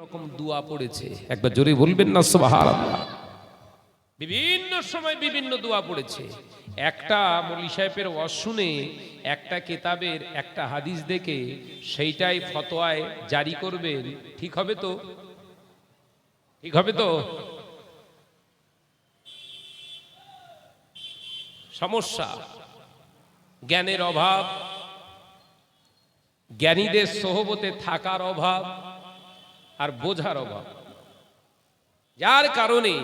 রকম দোয়া পড়েছে, একবার জোরে বলবেন না সুবহানাল্লাহ। বিভিন্ন সময় বিভিন্ন দোয়া পড়েছে। একটা মৌলী সাহেবের ওয়াজ শুনে, একটা কিতাবের একটা হাদিস দেখে সেইটাই ফতোয়ায় জারি করবেন, ঠিক হবে তো? ঠিক হবে তো? সমস্যা জ্ঞানের অভাব, জ্ঞানীদের সোহবতে থাকার অভাব আর বোঝার অভাব, যার কারণে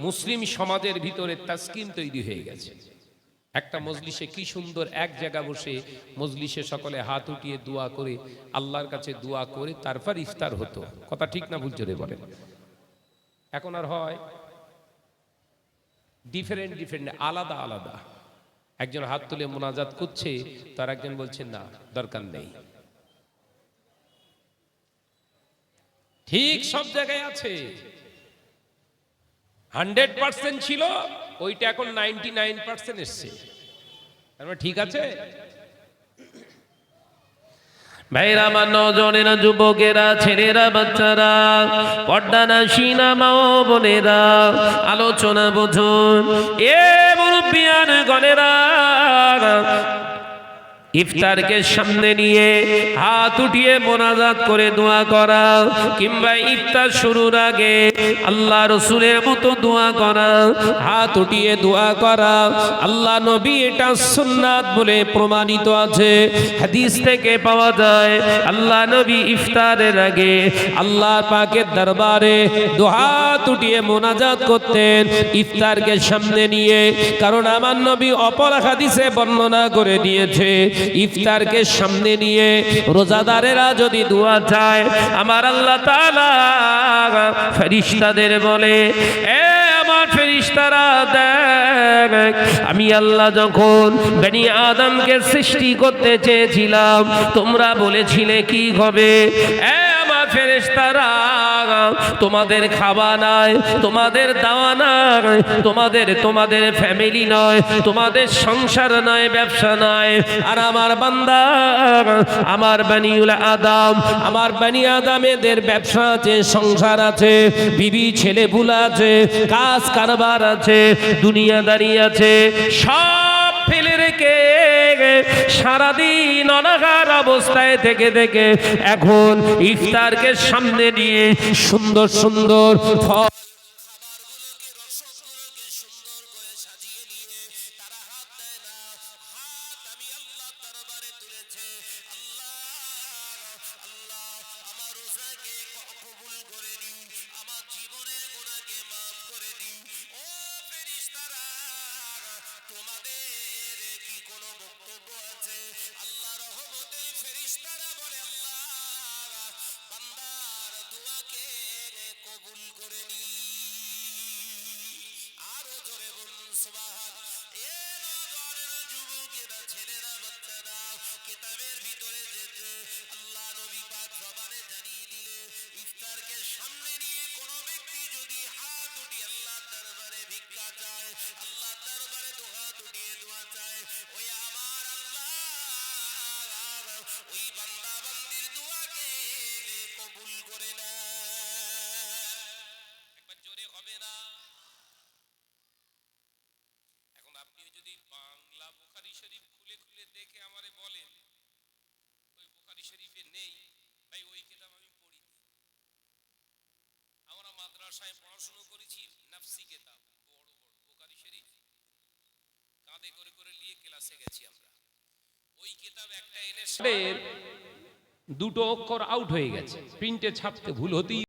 মুসলিম সমাজের ভিতরে তাসকিন তৈরি হয়ে গেছে। একটা মজলিসে কি সুন্দর এক জায়গা বসে মজলিসে সকলে হাত উঠিয়ে দোয়া করে, আল্লাহর কাছে দোয়া করে তারপর ইফতার হতো। কথা ঠিক না ভুল জোরে বলেন? এখন আর হয় ডিফারেন্ট ডিফারেন্ট, আলাদা আলাদা। একজন হাত তুলে মোনাজাত করছে, তার একজন বলছে না দরকার নেই। ঠিক সব জায়গায় আছে। 100% ছিল, ওইটা এখন 99% এসছে। ঠিক আছে ভাইরা, আমার নজনেরা, যুবকেরা, ছেলেরা, বাচ্চারা, পর্দানাসীনা মা ও বোনেরা, আলোচনা বুঝুন। এ মুরব্বিয়ান গণেরা, ইফতারকে সামনে নিয়ে হাত উঠিয়ে মোনাজাত করে দোয়া করা, কিংবা ইফতার শুরুর আগে আল্লাহ রসুলের মতো দোয়া করা, হাত উঠিয়ে দোয়া করা, আল্লাহ নবী এটা সুন্নাত বলে প্রমাণিত আছে। হাদিস থেকে পাওয়া যায় আল্লাহ নবী ইফতারের আগে আল্লাহ পাকের দরবারে হাত উঠিয়ে মোনাজাত করতেন ইফতারকে সামনে নিয়ে। কারণ আমার নবী অপর হাদিসে বর্ণনা করে দিয়েছে, ইফতারকে সামনে নিয়ে রোজাদারেরা যদি দোয়া চায়, আমার আল্লাহ তাআলা ফেরেশতাদের বলে, এ আমার ফেরেশতারা দেখ, আমি আল্লাহ যখন বনি আদমকে সৃষ্টি করতে চেয়েছিলাম, তোমরা বলেছিলে কি হবে? ফেরেশতারা, তোমাদের খাওয়া নাই, তোমাদের দাওয়া নাই, তোমাদের ফ্যামিলি নয়, তোমাদের সংসার নয়, ব্যবসা নয়। আর আমার বান্দা, আমার বনিউল আদম, আমার বনি আদমেদের ব্যবসা আছে, সংসার আছে, বিবি ছেলে বুলা আছে, কাজ কারবার আছে, দুনিয়াদারি আছে, সব ফেলে রেখে সারাদিন অনাহার অবস্থায় থেকে এখন ইফতারকে সামনে নিয়ে সুন্দর সুন্দর ফল পড়াশোনা করেছি, নাফসি কিতাব বড় বড় বুখারী শরীফ কাঁধে করে করে নিয়ে ক্লাসে গেছি আমরা। ওই কিতাব একটা এনে দুটো অক্ষর আউট হয়ে গেছে, প্রিন্টে ছাপতে ভুল হতেই